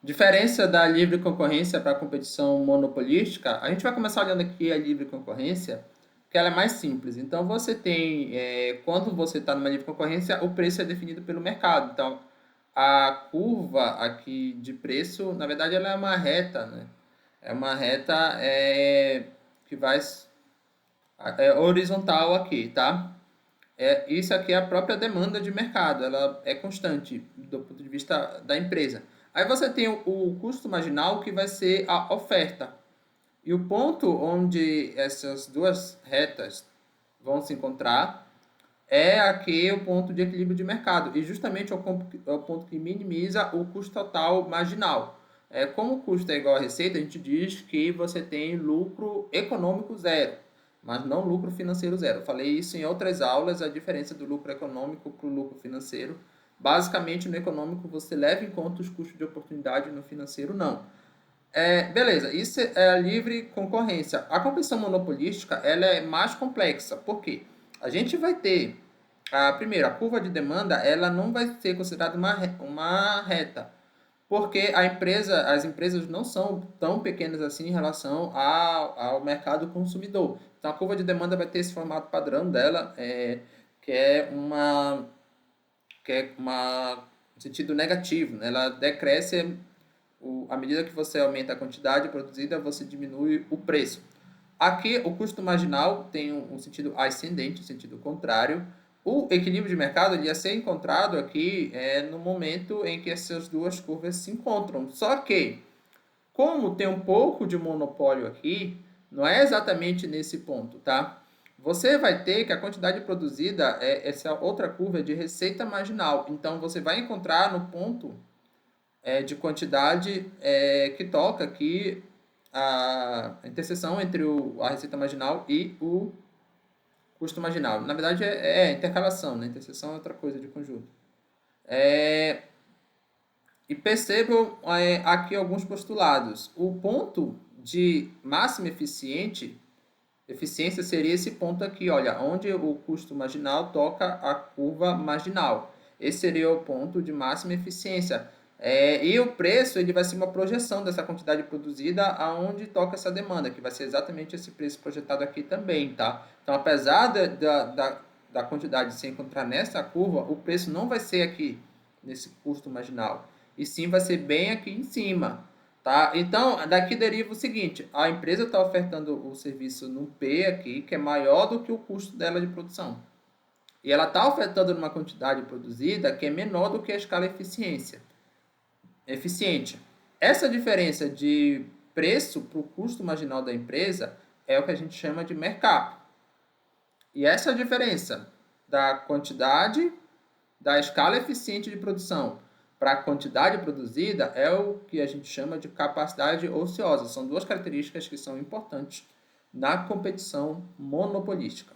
Diferença da livre concorrência para a competição monopolística, a gente vai começar olhando aqui a livre concorrência, que ela é mais simples. Então, você tem, quando você está numa livre concorrência, o preço é definido pelo mercado. Então, a curva aqui de preço, na verdade, ela é uma reta, né? É uma reta que vai horizontal aqui, tá? Isso aqui é a própria demanda de mercado, ela é constante do ponto de vista da empresa. Aí você tem o custo marginal, que vai ser a oferta. E o ponto onde essas duas retas vão se encontrar é aqui o ponto de equilíbrio de mercado. E justamente é o ponto que minimiza o custo total marginal. Como o custo é igual à receita, a gente diz que você tem lucro econômico zero, mas não lucro financeiro zero. Eu falei isso em outras aulas, a diferença do lucro econômico para o lucro financeiro. Basicamente, no econômico, você leva em conta os custos de oportunidade, no financeiro, não. Beleza, isso é a livre concorrência. A competição monopolística, ela é mais complexa. Por quê? A gente vai ter, primeiro, a curva de demanda, ela não vai ser considerada uma reta, porque as empresas não são tão pequenas assim em relação ao mercado consumidor. Então, a curva de demanda vai ter esse formato padrão dela, que é uma, um sentido negativo, né? Ela decresce à medida que você aumenta a quantidade produzida, você diminui o preço. Aqui, o custo marginal tem um sentido ascendente, um sentido contrário. O equilíbrio de mercado ele ia ser encontrado aqui no momento em que essas duas curvas se encontram. Só que, como tem um pouco de monopólio aqui, não é exatamente nesse ponto, tá? Você vai ter que a quantidade produzida, essa outra curva de receita marginal. Então, você vai encontrar no ponto de quantidade que toca aqui a interseção entre a receita marginal e o custo marginal. Na verdade, intercalação, né? Interseção é outra coisa de conjunto. E percebam aqui alguns postulados. O ponto de máxima eficiência seria esse ponto aqui, olha, onde o custo marginal toca a curva marginal. Esse seria o ponto de máxima eficiência. E o preço ele vai ser uma projeção dessa quantidade produzida aonde toca essa demanda, que vai ser exatamente esse preço projetado aqui também, tá? Então, apesar da quantidade se encontrar nessa curva, o preço não vai ser aqui, nesse custo marginal, e sim vai ser bem aqui em cima. Tá? Então, daqui deriva o seguinte, a empresa está ofertando o serviço no P aqui, que é maior do que o custo dela de produção. E ela está ofertando numa quantidade produzida que é menor do que a escala eficiente. Essa diferença de preço para o custo marginal da empresa é o que a gente chama de mercado. E essa diferença da quantidade da escala eficiente de produção para a quantidade produzida é o que a gente chama de capacidade ociosa. São duas características que são importantes na competição monopolística.